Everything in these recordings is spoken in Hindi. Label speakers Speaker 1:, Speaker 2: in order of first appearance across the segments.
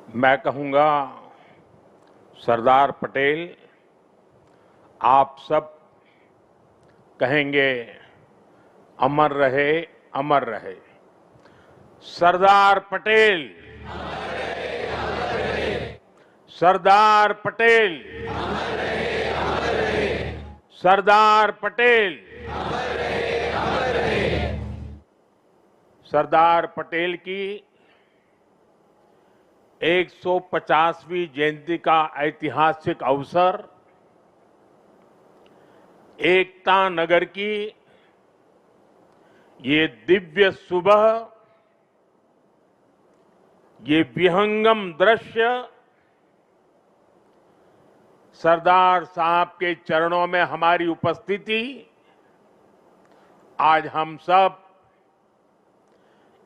Speaker 1: मैं कहूंगा सरदार पटेल, आप सब कहेंगे अमर रहे, अमर रहे। सरदार पटेल, सरदार पटेल, सरदार पटेल। सरदार पटेल की 150वीं जयंती का ऐतिहासिक अवसर एकता नगर की ये दिव्य सुबह, ये विहंगम दृश्य सरदार साहब के चरणों में हमारी उपस्थिति, आज हम सब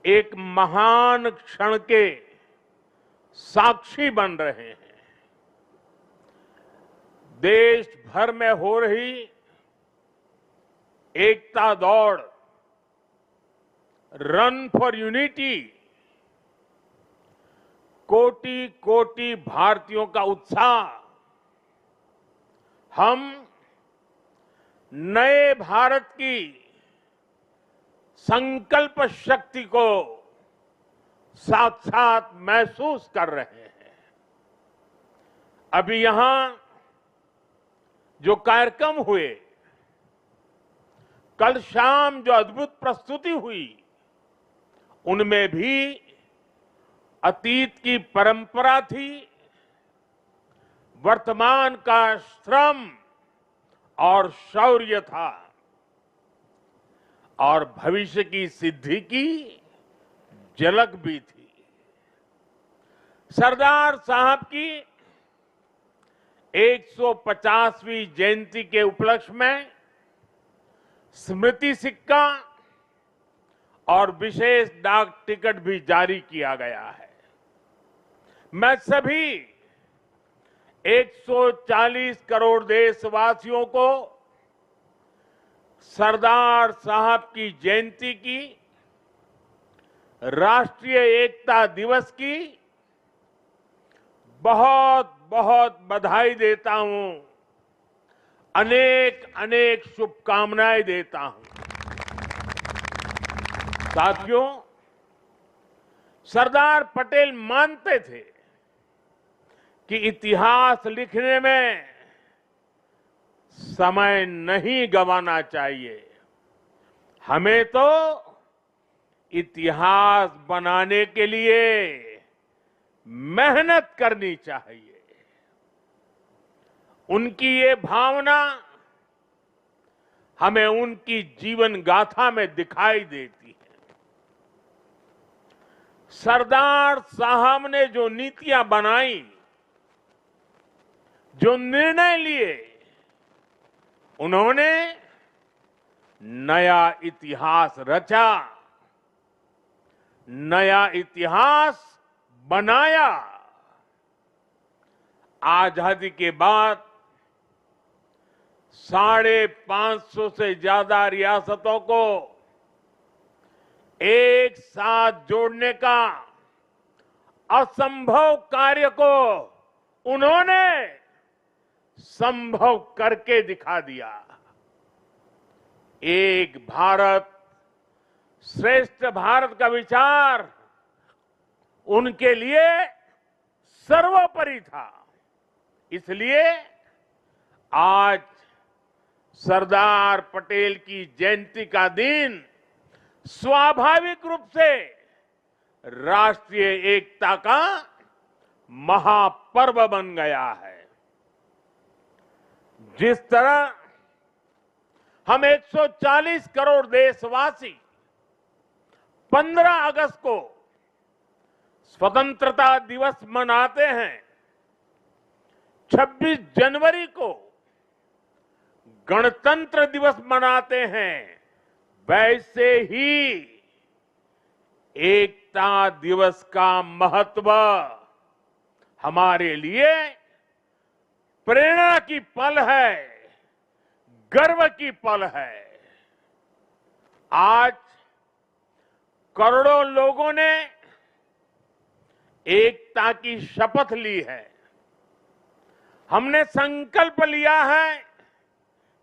Speaker 1: एक महान क्षण के साक्षी बन रहे हैं। देश भर में हो रही एकता दौड़, रन फॉर यूनिटी, कोटि कोटि भारतीयों का उत्साह, हम नए भारत की संकल्प शक्ति को साक्षात महसूस कर रहे हैं। अभी यहां जो कार्यक्रम हुए, कल शाम जो अद्भुत प्रस्तुति हुई, उनमें भी अतीत की परंपरा थी, वर्तमान का श्रम और शौर्य था और भविष्य की सिद्धि की झलक भी थी। सरदार साहब की 150वीं जयंती के उपलक्ष्य में स्मृति सिक्का और विशेष डाक टिकट भी जारी किया गया है। मैं सभी 140 करोड़ देशवासियों को सरदार साहब की जयंती की, राष्ट्रीय एकता दिवस की बहुत बहुत बधाई देता हूं, अनेक अनेक शुभकामनाएं देता हूं। साथियों, सरदार पटेल मानते थे कि इतिहास लिखने में समय नहीं गंवाना चाहिए, हमें तो इतिहास बनाने के लिए मेहनत करनी चाहिए। उनकी ये भावना हमें उनकी जीवन गाथा में दिखाई देती है। सरदार साहब ने जो नीतियां बनाई, जो निर्णय लिए, उन्होंने नया इतिहास रचा, नया इतिहास बनाया। आजादी के बाद 550 से ज्यादा रियासतों को एक साथ जोड़ने का असंभव कार्य को उन्होंने संभव करके दिखा दिया। एक भारत श्रेष्ठ भारत का विचार उनके लिए सर्वोपरि था। इसलिए आज सरदार पटेल की जयंती का दिन स्वाभाविक रूप से राष्ट्रीय एकता का महापर्व बन गया है। जिस तरह हम 140 करोड़ देशवासी 15 अगस्त को स्वतंत्रता दिवस मनाते हैं, 26 जनवरी को गणतंत्र दिवस मनाते हैं, वैसे ही एकता दिवस का महत्व हमारे लिए प्रेरणा की पल है, गर्व की पल है। आज करोड़ों लोगों ने एकता की शपथ ली है। हमने संकल्प लिया है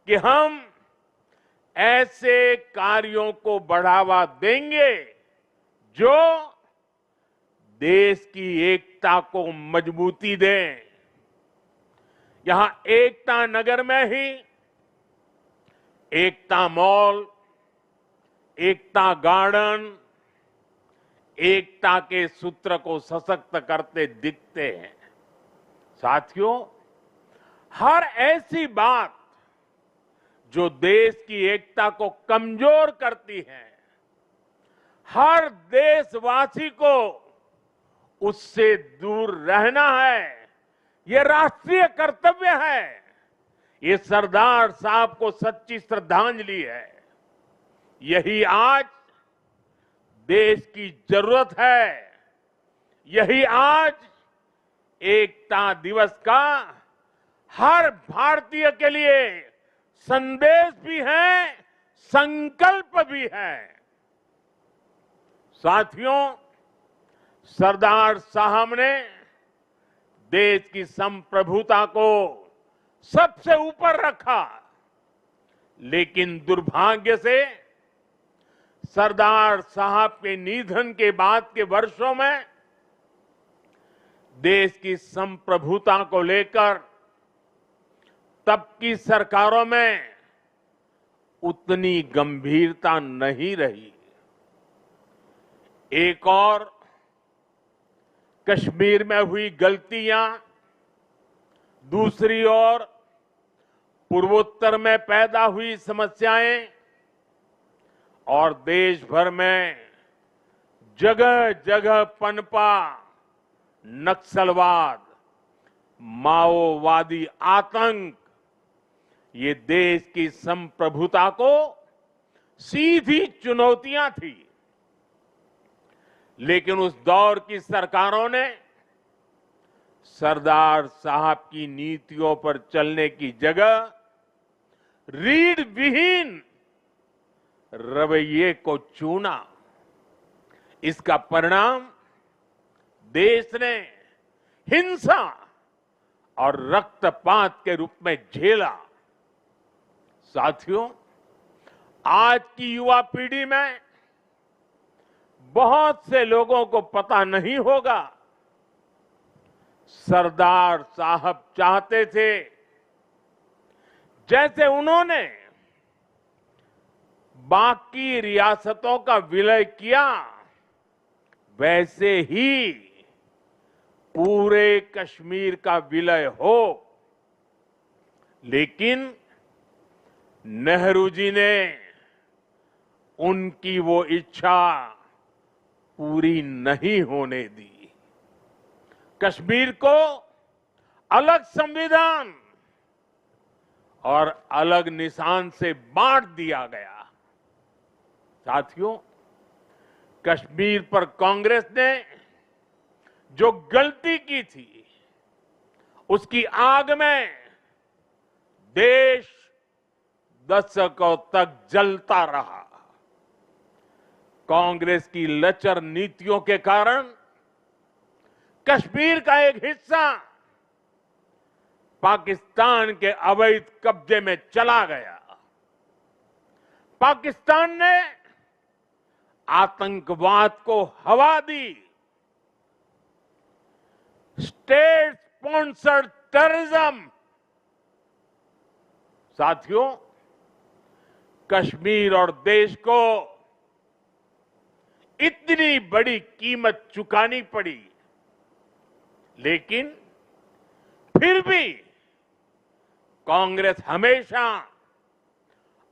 Speaker 1: कि हम ऐसे कार्यों को बढ़ावा देंगे जो देश की एकता को मजबूती दें। यहां एकता नगर में ही एकता मॉल, एकता गार्डन एकता के सूत्र को सशक्त करते दिखते हैं। साथियों, हर ऐसी बात जो देश की एकता को कमजोर करती है, हर देशवासी को उससे दूर रहना है। ये राष्ट्रीय कर्तव्य है। ये सरदार साहब को सच्ची श्रद्धांजलि है। यही आज देश की जरूरत है। यही आज एकता दिवस का हर भारतीय के लिए संदेश भी है, संकल्प भी है। साथियों, सरदार साहब ने देश की संप्रभुता को सबसे ऊपर रखा, लेकिन दुर्भाग्य से सरदार साहब के निधन के बाद के वर्षों में देश की संप्रभुता को लेकर तब की सरकारों में उतनी गंभीरता नहीं रही। एक और कश्मीर में हुई गलतियां, दूसरी ओर पूर्वोत्तर में पैदा हुई समस्याएं और देश भर में जगह जगह पनपा नक्सलवाद, माओवादी आतंक, ये देश की संप्रभुता को सीधी चुनौतियां थी। लेकिन उस दौर की सरकारों ने सरदार साहब की नीतियों पर चलने की जगह रीढ़ विहीन रवैये को चुना। इसका परिणाम देश ने हिंसा और रक्तपात के रूप में झेला। साथियों, आज की युवा पीढ़ी में बहुत से लोगों को पता नहीं होगा, सरदार साहब चाहते थे जैसे उन्होंने बाकी रियासतों का विलय किया, वैसे ही पूरे कश्मीर का विलय हो। लेकिन नेहरू जी ने उनकी वो इच्छा पूरी नहीं होने दी। कश्मीर को अलग संविधान और अलग निशान से बांट दिया गया। साथियों, कश्मीर पर कांग्रेस ने जो गलती की थी, उसकी आग में देश दशकों तक जलता रहा। कांग्रेस की लचर नीतियों के कारण कश्मीर का एक हिस्सा पाकिस्तान के अवैध कब्जे में चला गया। पाकिस्तान ने आतंकवाद को हवा दी। State sponsored terrorism. साथियों, कश्मीर और देश को इतनी बड़ी कीमत चुकानी पड़ी, लेकिन फिर भी कांग्रेस हमेशा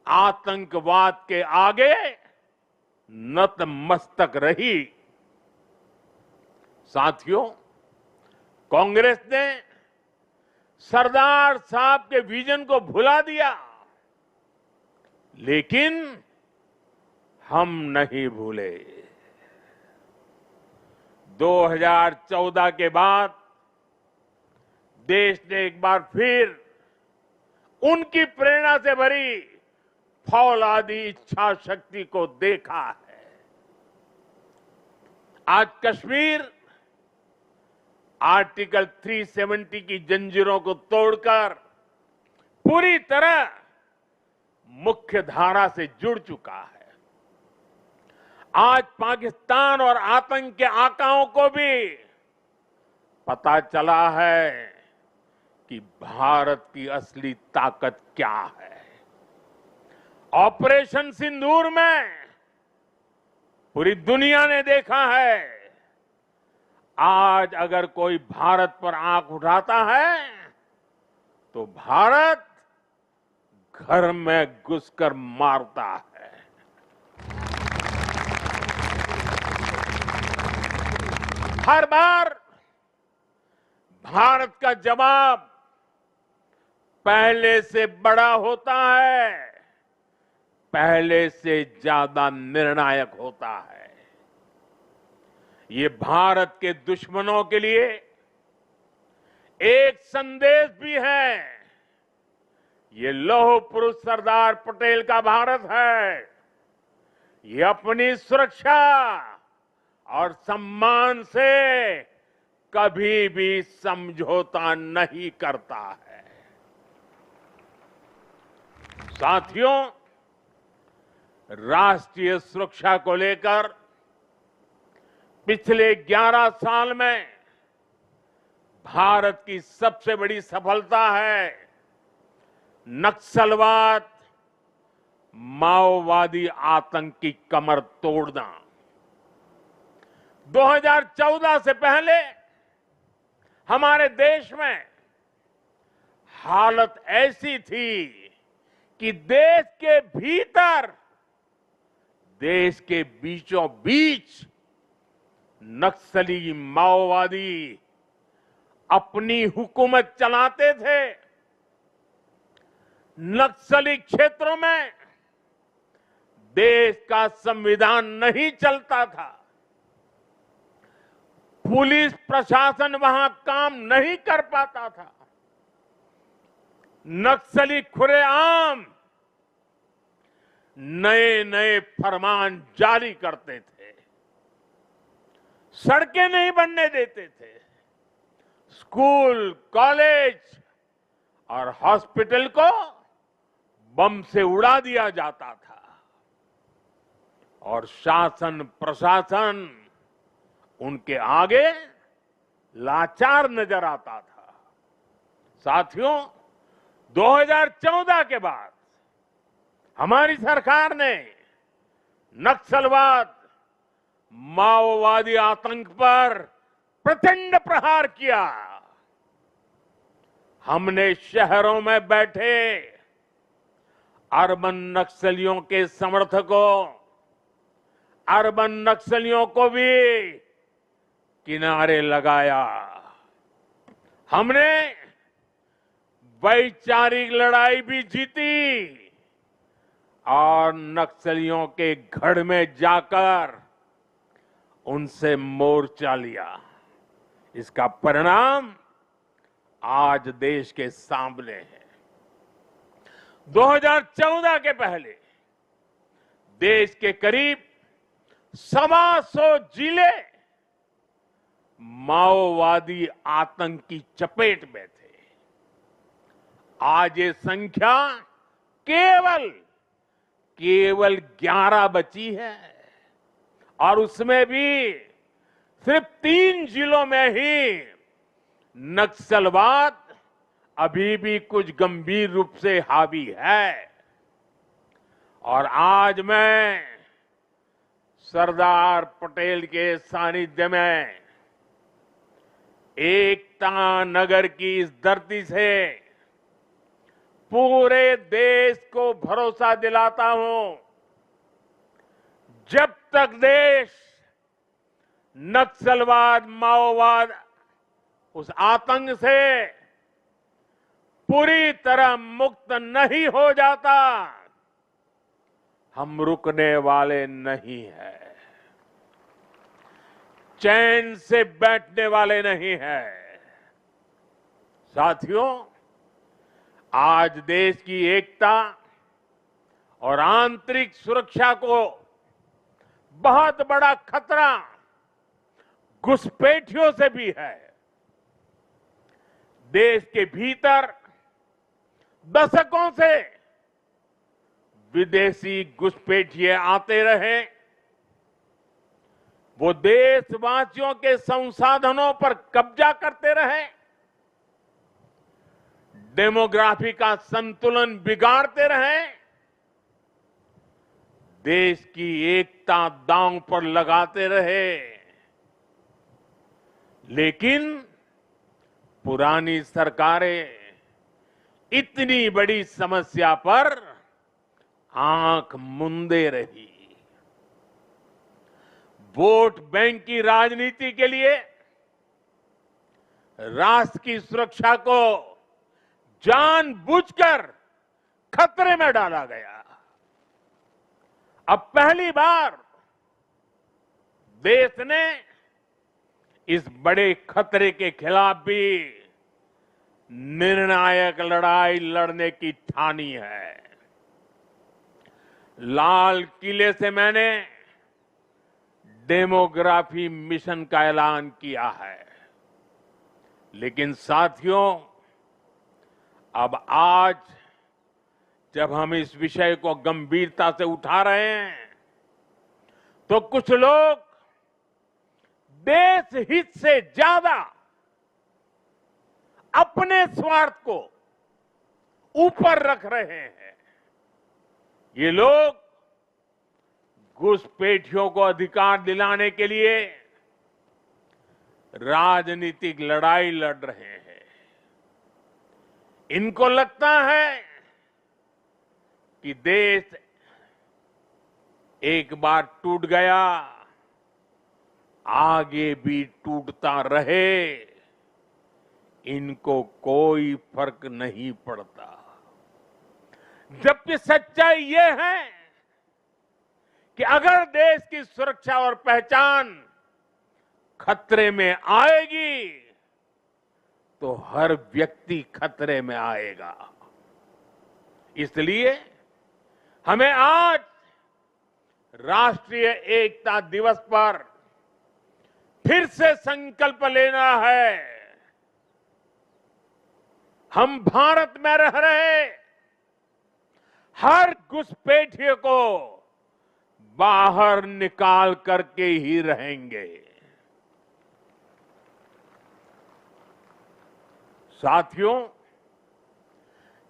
Speaker 1: आतंकवाद के आगे नतमस्तक रही। साथियों, कांग्रेस ने सरदार साहब के विजन को भुला दिया, लेकिन हम नहीं भूले। 2014 के बाद देश ने एक बार फिर उनकी प्रेरणा से भरी फौलादी इच्छा शक्ति को देखा है। आज कश्मीर आर्टिकल 370 की जंजीरों को तोड़कर पूरी तरह मुख्य धारा से जुड़ चुका है। आज पाकिस्तान और आतंक के आकाओं को भी पता चला है कि भारत की असली ताकत क्या है। ऑपरेशन सिंदूर में पूरी दुनिया ने देखा है, आज अगर कोई भारत पर आंख उठाता है तो भारत घर में घुसकर मारता है। हर बार भारत का जवाब पहले से बड़ा होता है, पहले से ज्यादा निर्णायक होता है। ये भारत के दुश्मनों के लिए एक संदेश भी है। ये लौह पुरुष सरदार पटेल का भारत है। ये अपनी सुरक्षा और सम्मान से कभी भी समझौता नहीं करता है। साथियों, राष्ट्रीय सुरक्षा को लेकर पिछले 11 साल में भारत की सबसे बड़ी सफलता है नक्सलवाद, माओवादी आतंक की कमर तोड़ना। 2014 से पहले हमारे देश में हालत ऐसी थी कि देश के भीतर, देश के बीचों बीच नक्सली माओवादी अपनी हुकूमत चलाते थे। नक्सली क्षेत्रों में देश का संविधान नहीं चलता था। पुलिस प्रशासन वहां काम नहीं कर पाता था। नक्सली खुलेआम नए नए फरमान जारी करते थे, सड़कें नहीं बनने देते थे, स्कूल, कॉलेज और हॉस्पिटल को बम से उड़ा दिया जाता था और शासन प्रशासन उनके आगे लाचार नजर आता था। साथियों, 2014 के बाद हमारी सरकार ने नक्सलवाद, माओवादी आतंक पर प्रचंड प्रहार किया। हमने शहरों में बैठे अर्बन नक्सलियों के समर्थकों, अर्बन नक्सलियों को भी किनारे लगाया। हमने वैचारिक लड़ाई भी जीती और नक्सलियों के गढ़ में जाकर उनसे मोर्चा लिया। इसका परिणाम आज देश के सामने है। 2014 के पहले देश के करीब 125 जिले माओवादी आतंक की चपेट में थे। आज ये संख्या केवल 11 बची है और उसमें भी सिर्फ 3 जिलों में ही नक्सलवाद अभी भी कुछ गंभीर रूप से हावी है। और आज मैं सरदार पटेल के सानिध्य में एकता नगर की इस धरती से पूरे देश को भरोसा दिलाता हूं, जब तक देश नक्सलवाद, माओवाद, उस आतंक से पूरी तरह मुक्त नहीं हो जाता, हम रुकने वाले नहीं हैं, चैन से बैठने वाले नहीं हैं। साथियों, आज देश की एकता और आंतरिक सुरक्षा को बहुत बड़ा खतरा घुसपैठियों से भी है। देश के भीतर दशकों से विदेशी घुसपैठिए आते रहे, वो देशवासियों के संसाधनों पर कब्जा करते रहे, डेमोग्राफी का संतुलन बिगाड़ते रहे, देश की एकता दांव पर लगाते रहे। लेकिन पुरानी सरकारें इतनी बड़ी समस्या पर आंख मूंदे रही। वोट बैंक की राजनीति के लिए राष्ट्र की सुरक्षा को जानबूझकर खतरे में डाला गया। अब पहली बार देश ने इस बड़े खतरे के खिलाफ भी निर्णायक लड़ाई लड़ने की ठानी है। लाल किले से मैंने डेमोग्राफी मिशन का ऐलान किया है, लेकिन साथियों, अब आज जब हम इस विषय को गंभीरता से उठा रहे हैं, तो कुछ लोग देश हित से ज्यादा अपने स्वार्थ को ऊपर रख रहे हैं। ये लोग घुसपैठियों को अधिकार दिलाने के लिए राजनीतिक लड़ाई लड़ रहे हैं। इनको लगता है कि देश एक बार टूट गया, आगे भी टूटता रहे, इनको कोई फर्क नहीं पड़ता। जबकि सच्चाई ये है कि अगर देश की सुरक्षा और पहचान खतरे में आएगी, तो हर व्यक्ति खतरे में आएगा। इसलिए हमें आज राष्ट्रीय एकता दिवस पर फिर से संकल्प लेना है। हम भारत में रह रहे हर घुसपैठिए को बाहर निकाल करके ही रहेंगे। साथियों,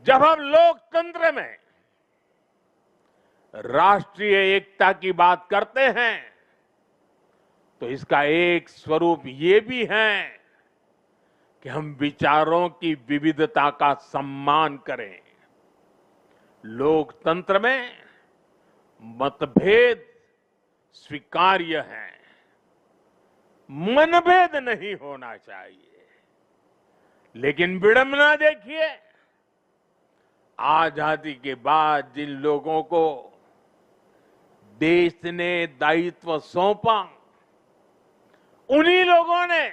Speaker 1: जब हम लोकतंत्र में राष्ट्रीय एकता की बात करते हैं, तो इसका एक स्वरूप ये भी है कि हम विचारों की विविधता का सम्मान करें। लोकतंत्र में मतभेद स्वीकार्य है, मनभेद नहीं होना चाहिए। लेकिन विडंबना देखिए, आजादी के बाद जिन लोगों को देश ने दायित्व सौंपा, उन्हीं लोगों ने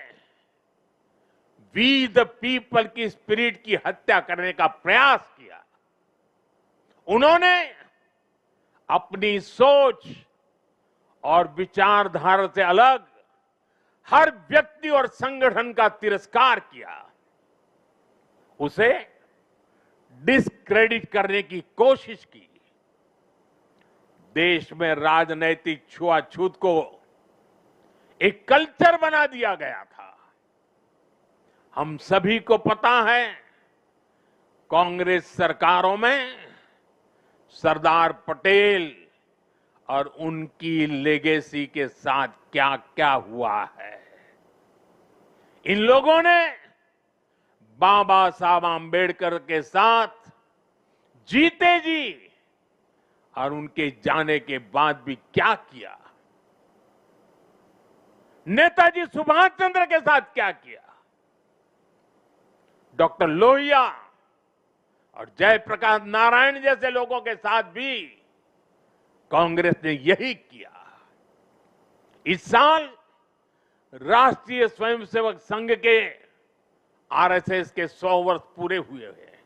Speaker 1: वी द पीपल की स्पिरिट की हत्या करने का प्रयास किया। उन्होंने अपनी सोच और विचारधारा से अलग हर व्यक्ति और संगठन का तिरस्कार किया, उसे डिस्क्रेडिट करने की कोशिश की। देश में राजनैतिक छुआछूत को एक कल्चर बना दिया गया था। हम सभी को पता है, कांग्रेस सरकारों में सरदार पटेल और उनकी लेगेसी के साथ क्या क्या हुआ है। इन लोगों ने बाबा साहब आंबेडकर के साथ जीते जी और उनके जाने के बाद भी क्या किया, नेताजी सुभाष चंद्र के साथ क्या किया, डॉक्टर लोहिया और जयप्रकाश नारायण जैसे लोगों के साथ भी कांग्रेस ने यही किया। इस साल राष्ट्रीय स्वयंसेवक संघ के आरएसएस के 100 वर्ष पूरे हुए हैं।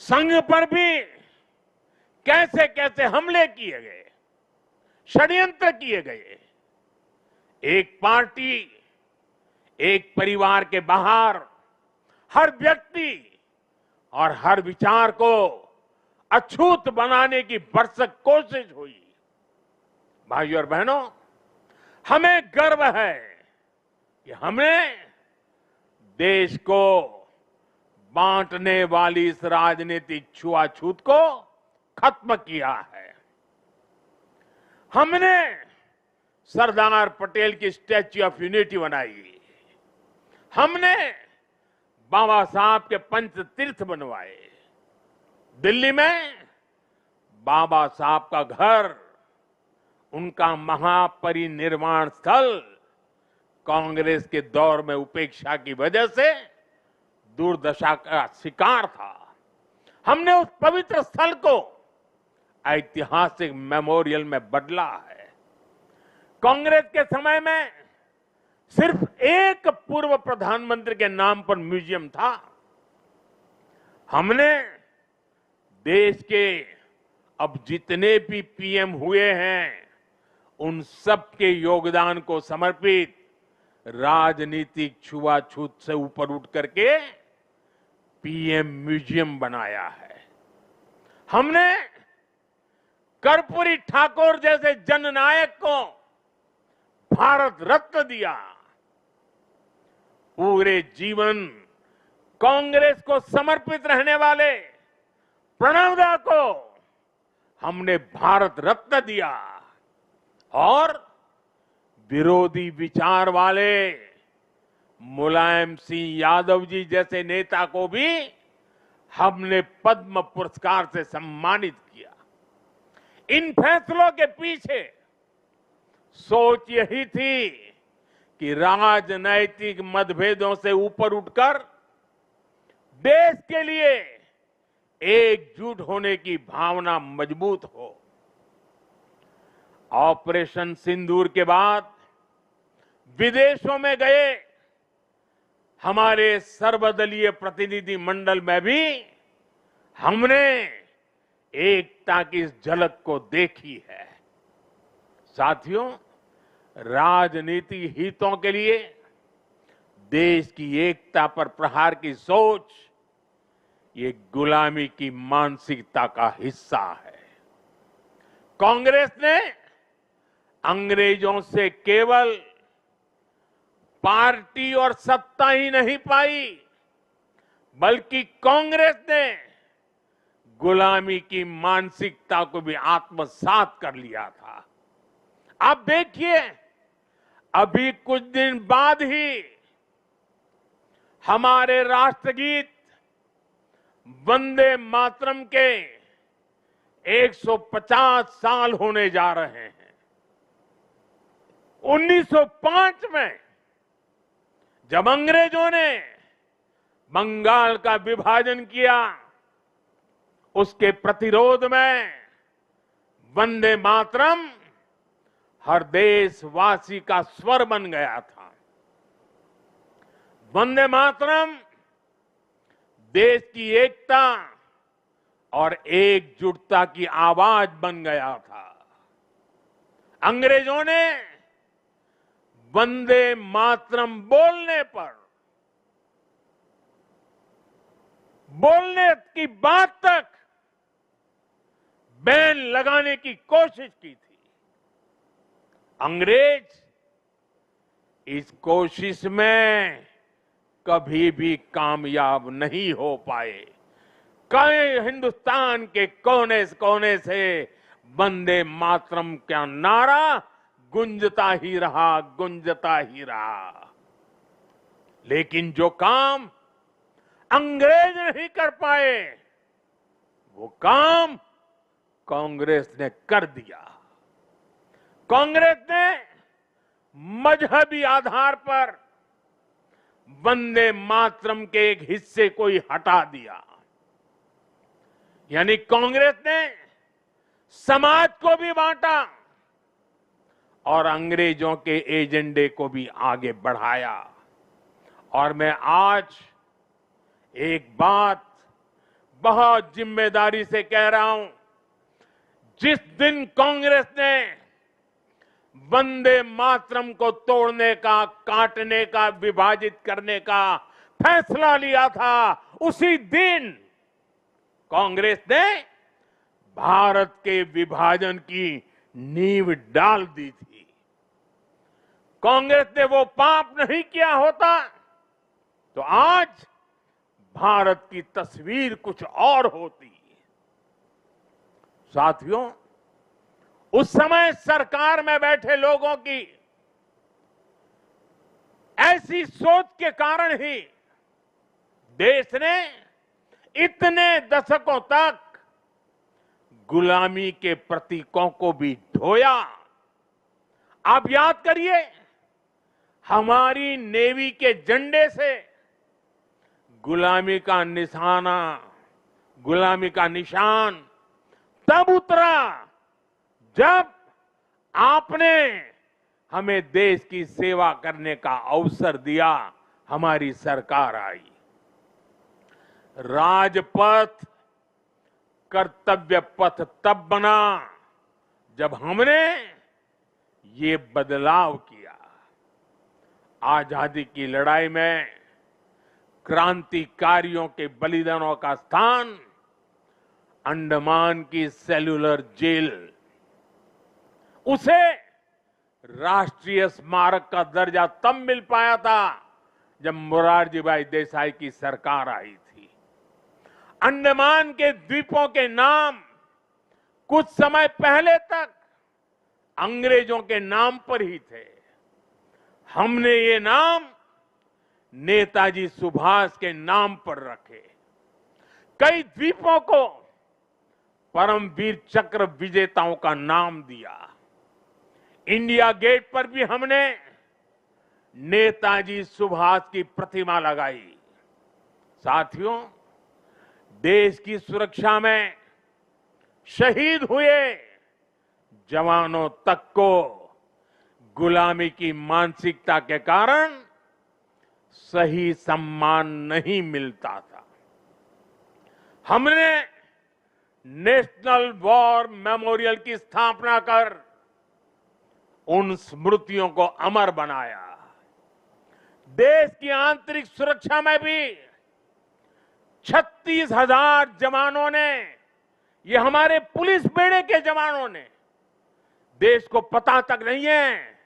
Speaker 1: संघ पर भी कैसे कैसे हमले किए गए, षड्यंत्र किए गए। एक पार्टी एक परिवार के बाहर हर व्यक्ति और हर विचार को अछूत बनाने की भरसक कोशिश हुई। भाइयों और बहनों, हमें गर्व है कि हमने देश को बांटने वाली इस राजनीतिक छुआछूत को खत्म किया है। हमने सरदार पटेल की स्टैच्यू ऑफ यूनिटी बनाई। हमने बाबा साहब के पंच तीर्थ बनवाए। दिल्ली में बाबा साहब का घर, उनका महापरिनिर्वाण स्थल कांग्रेस के दौर में उपेक्षा की वजह से दुर्दशा का शिकार था। हमने उस पवित्र स्थल को ऐतिहासिक मेमोरियल में बदला है। कांग्रेस के समय में सिर्फ एक पूर्व प्रधानमंत्री के नाम पर म्यूजियम था। हमने देश के अब जितने भी पीएम हुए हैं, उन सब के योगदान को समर्पित राजनीतिक छुआछूत से ऊपर उठ करके पीएम म्यूजियम बनाया है। हमने कर्पूरी ठाकुर जैसे जननायक को भारत रत्न दिया। पूरे जीवन कांग्रेस को समर्पित रहने वाले प्रणब दा को हमने भारत रत्न दिया और विरोधी विचार वाले मुलायम सिंह यादव जी जैसे नेता को भी हमने पद्म पुरस्कार से सम्मानित किया। इन फैसलों के पीछे सोच यही थी कि राजनैतिक मतभेदों से ऊपर उठकर देश के लिए एकजुट होने की भावना मजबूत हो। ऑपरेशन सिंदूर के बाद विदेशों में गए हमारे सर्वदलीय प्रतिनिधि मंडल में भी हमने एकता की इस झलक को देखी है। साथियों, राजनीतिक हितों के लिए देश की एकता पर प्रहार की सोच ये गुलामी की मानसिकता का हिस्सा है। कांग्रेस ने अंग्रेजों से केवल पार्टी और सत्ता ही नहीं पाई, बल्कि कांग्रेस ने गुलामी की मानसिकता को भी आत्मसात कर लिया था। आप देखिए, अभी कुछ दिन बाद ही हमारे राष्ट्रगीत वंदे मातरम के 150 साल होने जा रहे हैं। 1905 में जब अंग्रेजों ने बंगाल का विभाजन किया, उसके प्रतिरोध में वंदे मातरम हर देशवासी का स्वर बन गया था। वंदे मातरम देश की एकता और एकजुटता की आवाज बन गया था। अंग्रेजों ने वंदे मातरम बोलने की बात तक बैन लगाने की कोशिश की थी। अंग्रेज इस कोशिश में कभी भी कामयाब नहीं हो पाए। कई हिंदुस्तान के कोने से वंदे मातरम का नारा गुंजता ही रहा। लेकिन जो काम अंग्रेज नहीं कर पाए, वो काम कांग्रेस ने कर दिया। कांग्रेस ने मजहबी आधार पर वंदे मातरम के एक हिस्से को ही हटा दिया। यानी कांग्रेस ने समाज को भी बांटा और अंग्रेजों के एजेंडे को भी आगे बढ़ाया। और मैं आज एक बात बहुत जिम्मेदारी से कह रहा हूं, जिस दिन कांग्रेस ने वंदे मातरम को तोड़ने का, काटने का, विभाजित करने का फैसला लिया था, उसी दिन कांग्रेस ने भारत के विभाजन की नींव डाल दी थी। कांग्रेस ने वो पाप नहीं किया होता तो आज भारत की तस्वीर कुछ और होती। साथियों, उस समय सरकार में बैठे लोगों की ऐसी सोच के कारण ही देश ने इतने दशकों तक गुलामी के प्रतीकों को भी ढोया। आप याद करिए, हमारी नेवी के झंडे से गुलामी का निशाना, गुलामी का निशान तब उतरा जब आपने हमें देश की सेवा करने का अवसर दिया, हमारी सरकार आई। राजपथ कर्तव्य पथ तब बना जब हमने ये बदलाव किया। आजादी की लड़ाई में क्रांतिकारियों के बलिदानों का स्थान अंडमान की सेल्यूलर जेल, उसे राष्ट्रीय स्मारक का दर्जा तब मिल पाया था जब मोरारजी भाई देसाई की सरकार आई थी। अंडमान के द्वीपों के नाम कुछ समय पहले तक अंग्रेजों के नाम पर ही थे। हमने ये नाम नेताजी सुभाष के नाम पर रखे। कई द्वीपों को परमवीर चक्र विजेताओं का नाम दिया। इंडिया गेट पर भी हमने नेताजी सुभाष की प्रतिमा लगाई। साथियों, देश की सुरक्षा में शहीद हुए जवानों तक को गुलामी की मानसिकता के कारण सही सम्मान नहीं मिलता था। हमने नेशनल वॉर मेमोरियल की स्थापना कर उन स्मृतियों को अमर बनाया। देश की आंतरिक सुरक्षा में भी 36,000 जवानों ने, ये हमारे पुलिस बेड़े के जवानों ने, देश को पता तक नहीं है,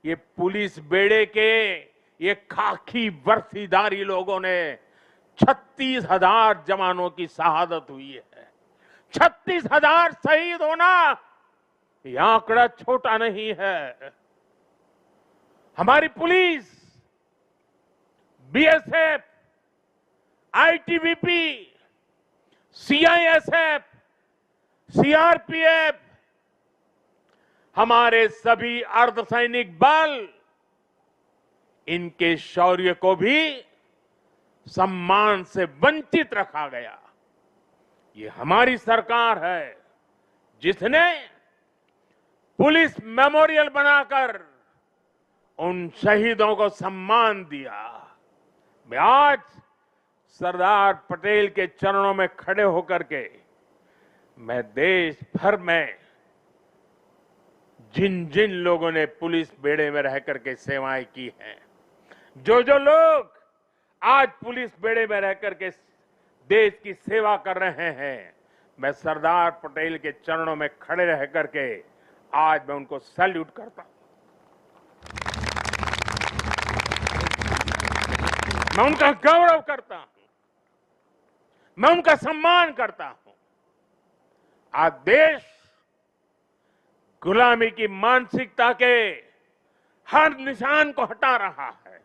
Speaker 1: ये पुलिस बेड़े के ये खाकी वर्दीधारी लोगों ने 36,000 जवानों की शहादत हुई है। 36,000 शहीद होना यह आंकड़ा छोटा नहीं है। हमारी police, BSF, ITBP, CISF, CRPF, हमारे सभी अर्धसैनिक बल, इनके शौर्य को भी सम्मान से वंचित रखा गया। ये हमारी सरकार है जिसने पुलिस मेमोरियल बनाकर उन शहीदों को सम्मान दिया। मैं आज सरदार पटेल के चरणों में खड़े होकर के मैं देश भर में जिन जिन लोगों ने पुलिस बेड़े में रह करके सेवाएं की हैं, जो जो लोग आज पुलिस बेड़े में रह करके देश की सेवा कर रहे हैं, मैं सरदार पटेल के चरणों में खड़े रह करके आज मैं उनको सैल्यूट करता हूं। मैं उनका गौरव करता हूं, मैं उनका सम्मान करता हूं। आज देश गुलामी की मानसिकता के हर निशान को हटा रहा है।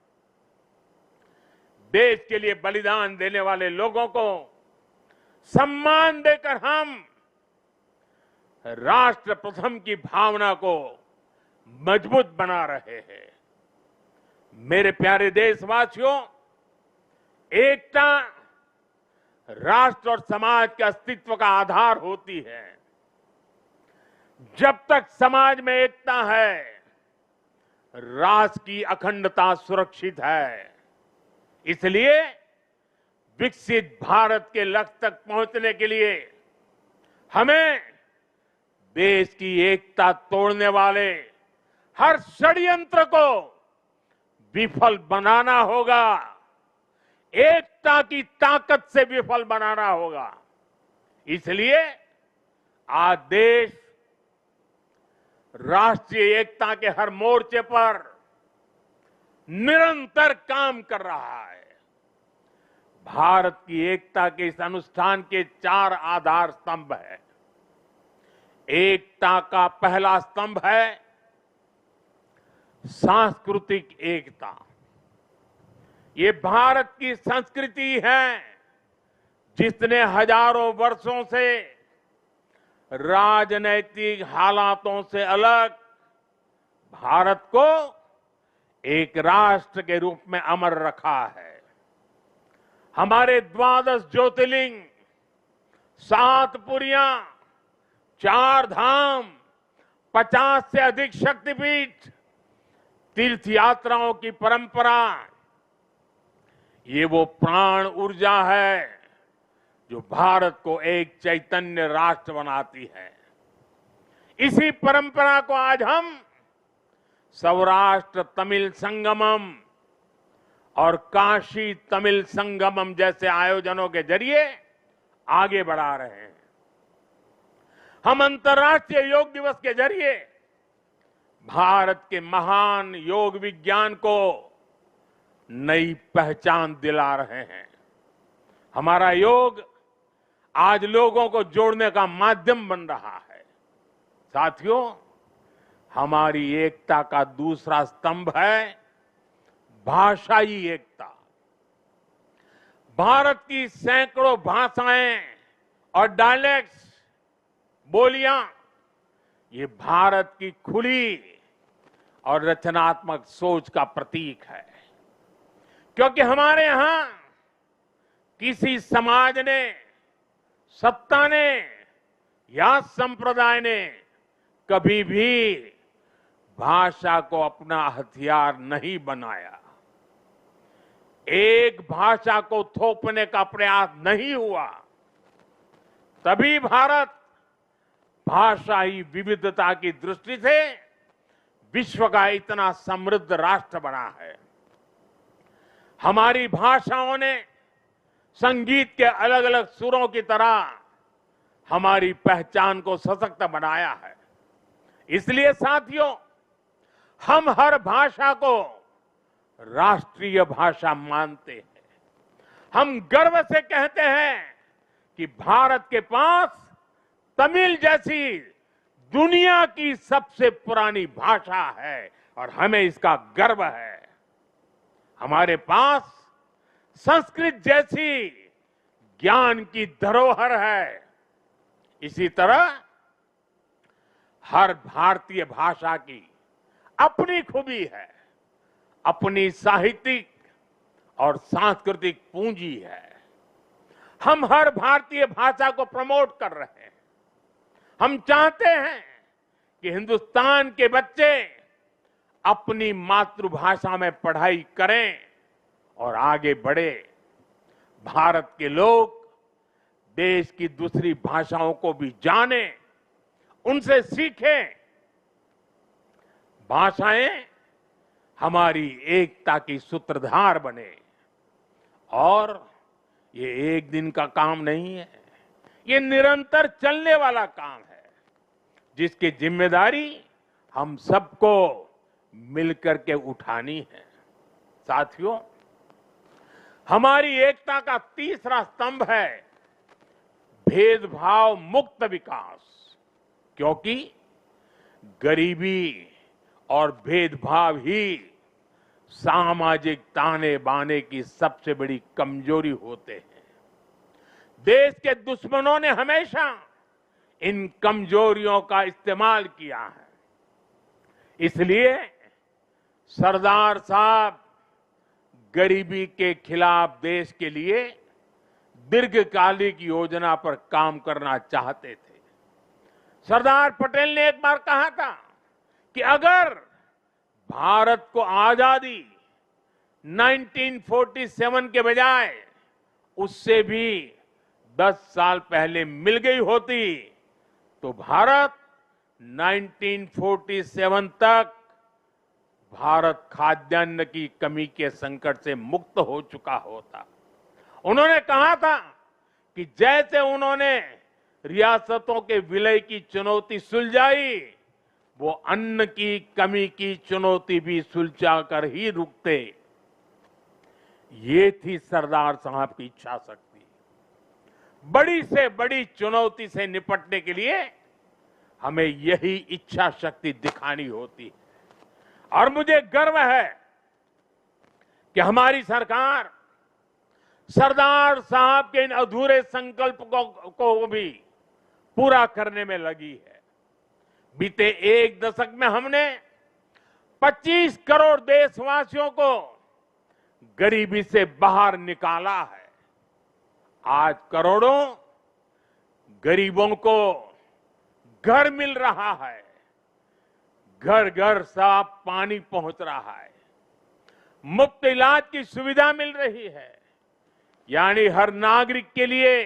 Speaker 1: देश के लिए बलिदान देने वाले लोगों को सम्मान देकर हम राष्ट्र प्रथम की भावना को मजबूत बना रहे हैं। मेरे प्यारे देशवासियों, एकता राष्ट्र और समाज के अस्तित्व का आधार होती है। जब तक समाज में एकता है, राष्ट्र की अखंडता सुरक्षित है। इसलिए विकसित भारत के लक्ष्य तक पहुंचने के लिए हमें देश की एकता तोड़ने वाले हर षड्यंत्र को विफल बनाना होगा, एकता की ताकत से विफल बनाना होगा। इसलिए आज देश राष्ट्रीय एकता के हर मोर्चे पर निरंतर काम कर रहा है। भारत की एकता के इस अनुष्ठान के 4 आधार स्तंभ हैं। एकता का पहला स्तंभ है सांस्कृतिक एकता। ये भारत की संस्कृति है जिसने हजारों वर्षों से राजनैतिक हालातों से अलग भारत को एक राष्ट्र के रूप में अमर रखा है। हमारे 12 ज्योतिर्लिंग, 7 पुरियां, 4 धाम, 50 से अधिक शक्तिपीठ, तीर्थ यात्राओं की परंपरा, ये वो प्राण ऊर्जा है जो भारत को एक चैतन्य राष्ट्र बनाती है। इसी परंपरा को आज हम सौराष्ट्र तमिल संगमम और काशी तमिल संगमम जैसे आयोजनों के जरिए आगे बढ़ा रहे हैं। हम अंतर्राष्ट्रीय योग दिवस के जरिए भारत के महान योग विज्ञान को नई पहचान दिला रहे हैं। हमारा योग आज लोगों को जोड़ने का माध्यम बन रहा है। साथियों, हमारी एकता का दूसरा स्तंभ है भाषाई एकता। भारत की सैकड़ों भाषाएं और डायलेक्ट्स, बोलियां, ये भारत की खुली और रचनात्मक सोच का प्रतीक है। क्योंकि हमारे यहां किसी समाज ने, सत्ता ने या संप्रदाय ने कभी भी भाषा को अपना हथियार नहीं बनाया। एक भाषा को थोपने का प्रयास नहीं हुआ। तभी भारत भाषाई विविधता की दृष्टि से विश्व का इतना समृद्ध राष्ट्र बना है। हमारी भाषाओं ने संगीत के अलग अलग सुरों की तरह हमारी पहचान को सशक्त बनाया है। इसलिए साथियों, हम हर भाषा को राष्ट्रीय भाषा मानते हैं। हम गर्व से कहते हैं कि भारत के पास तमिल जैसी दुनिया की सबसे पुरानी भाषा है और हमें इसका गर्व है। हमारे पास संस्कृत जैसी ज्ञान की धरोहर है। इसी तरह हर भारतीय भाषा की अपनी खूबी है, अपनी साहित्यिक और सांस्कृतिक पूंजी है। हम हर भारतीय भाषा को प्रमोट कर रहे हैं। हम चाहते हैं कि हिंदुस्तान के बच्चे अपनी मातृभाषा में पढ़ाई करें और आगे बढ़े। भारत के लोग देश की दूसरी भाषाओं को भी जानें, उनसे सीखें। भाषाएं हमारी एकता की सूत्रधार बने। और ये एक दिन का काम नहीं है, ये निरंतर चलने वाला काम है, जिसकी जिम्मेदारी हम सबको मिलकर के उठानी है। साथियों, हमारी एकता का तीसरा स्तंभ है भेदभाव मुक्त विकास। क्योंकि गरीबी और भेदभाव ही सामाजिक ताने बाने की सबसे बड़ी कमजोरी होते हैं। देश के दुश्मनों ने हमेशा इन कमजोरियों का इस्तेमाल किया है। इसलिए सरदार साहब गरीबी के खिलाफ देश के लिए दीर्घकालिक योजना पर काम करना चाहते थे। सरदार पटेल ने एक बार कहा था कि अगर भारत को आजादी 1947 के बजाय उससे भी 10 साल पहले मिल गई होती तो भारत 1947 तक भारत खाद्यान्न की कमी के संकट से मुक्त हो चुका होता। उन्होंने कहा था कि जैसे उन्होंने रियासतों के विलय की चुनौती सुलझाई, वो अन्न की कमी की चुनौती भी सुलझा कर ही रुकते। ये थी सरदार साहब की इच्छा शक्ति। बड़ी से बड़ी चुनौती से निपटने के लिए हमें यही इच्छा शक्ति दिखानी होती है। और मुझे गर्व है कि हमारी सरकार सरदार साहब के इन अधूरे संकल्प को भी पूरा करने में लगी है। बीते एक दशक में हमने 25 करोड़ देशवासियों को गरीबी से बाहर निकाला है। आज करोड़ों गरीबों को घर मिल रहा है, घर घर साफ पानी पहुंच रहा है, मुफ्त इलाज की सुविधा मिल रही है। यानी हर नागरिक के लिए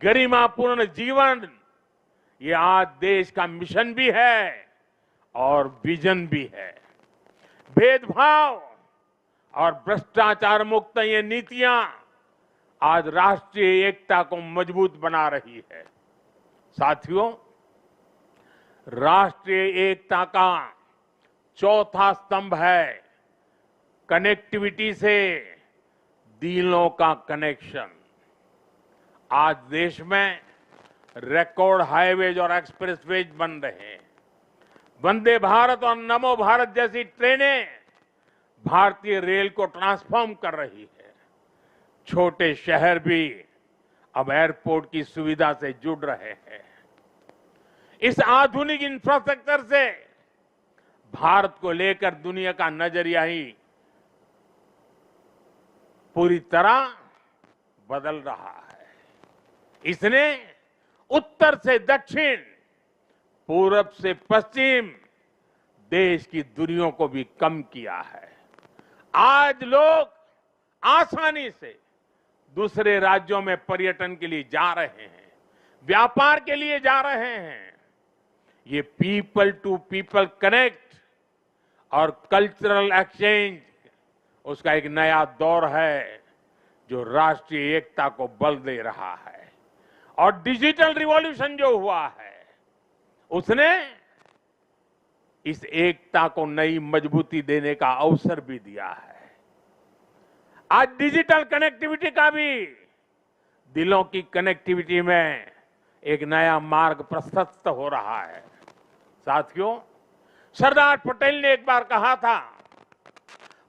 Speaker 1: गरिमापूर्ण जीवन, ये आज देश का मिशन भी है और विजन भी है। भेदभाव और भ्रष्टाचार मुक्त ये नीतियां आज राष्ट्रीय एकता को मजबूत बना रही है। साथियों, राष्ट्रीय एकता का चौथा स्तंभ है कनेक्टिविटी से दिलों का कनेक्शन। आज देश में रिकॉर्ड हाईवेज और एक्सप्रेसवेज बन रहे हैं। वंदे भारत और नमो भारत जैसी ट्रेनें भारतीय रेल को ट्रांसफॉर्म कर रही है। छोटे शहर भी अब एयरपोर्ट की सुविधा से जुड़ रहे हैं। इस आधुनिक इंफ्रास्ट्रक्चर से भारत को लेकर दुनिया का नजरिया ही पूरी तरह बदल रहा है। इसने उत्तर से दक्षिण, पूरब से पश्चिम देश की दूरियों को भी कम किया है। आज लोग आसानी से दूसरे राज्यों में पर्यटन के लिए जा रहे हैं, व्यापार के लिए जा रहे हैं। ये पीपल टू पीपल कनेक्ट और कल्चरल एक्सचेंज, उसका एक नया दौर है जो राष्ट्रीय एकता को बल दे रहा है। और डिजिटल रिवॉल्यूशन जो हुआ है, उसने इस एकता को नई मजबूती देने का अवसर भी दिया है। आज डिजिटल कनेक्टिविटी का भी दिलों की कनेक्टिविटी में एक नया मार्ग प्रशस्त हो रहा है। साथियों, सरदार पटेल ने एक बार कहा था,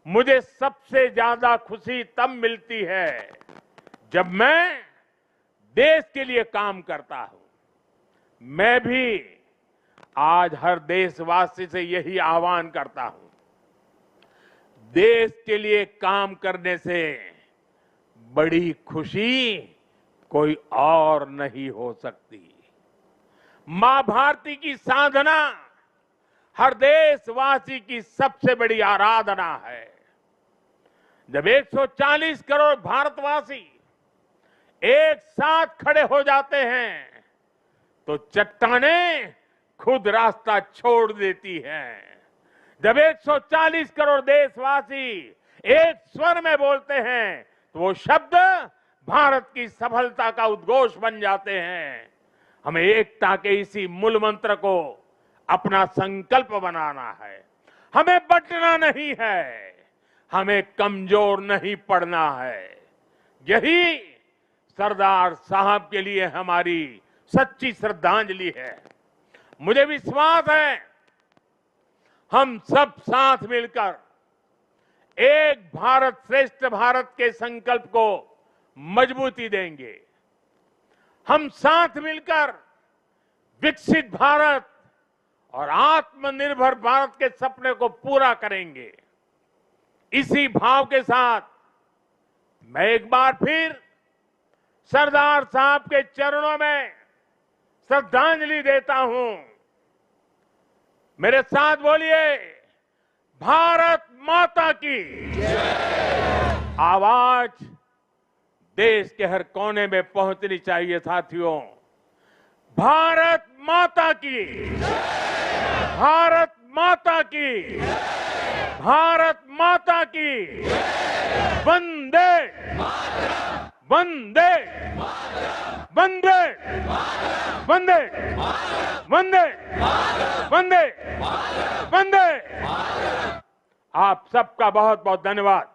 Speaker 1: मुझे सबसे ज्यादा खुशी तब मिलती है जब मैं देश के लिए काम करता हूं। मैं भी आज हर देशवासी से यही आह्वान करता हूं, देश के लिए काम करने से बड़ी खुशी कोई और नहीं हो सकती। मां भारती की साधना हर देशवासी की सबसे बड़ी आराधना है। जब 140 करोड़ भारतवासी एक साथ खड़े हो जाते हैं तो चट्टानें खुद रास्ता छोड़ देती हैं। जब 140 करोड़ देशवासी एक स्वर में बोलते हैं तो वो शब्द भारत की सफलता का उद्घोष बन जाते हैं। हमें एकता के इसी मूल मंत्र को अपना संकल्प बनाना है। हमें बंटना नहीं है, हमें कमजोर नहीं पड़ना है। यही सरदार साहब के लिए हमारी सच्ची श्रद्धांजलि है। मुझे विश्वास है हम सब साथ मिलकर एक भारत श्रेष्ठ भारत के संकल्प को मजबूती देंगे। हम साथ मिलकर विकसित भारत और आत्मनिर्भर भारत के सपने को पूरा करेंगे। इसी भाव के साथ मैं एक बार फिर सरदार साहब के चरणों में श्रद्धांजलि देता हूं। मेरे साथ बोलिए, भारत माता की आवाज देश के हर कोने में पहुंचनी चाहिए। साथियों, भारत माता की, भारत माता की। भारत माता की वंदे वंदे वंदे वंदे वंदे वंदे वंदे। आप सबका बहुत बहुत धन्यवाद।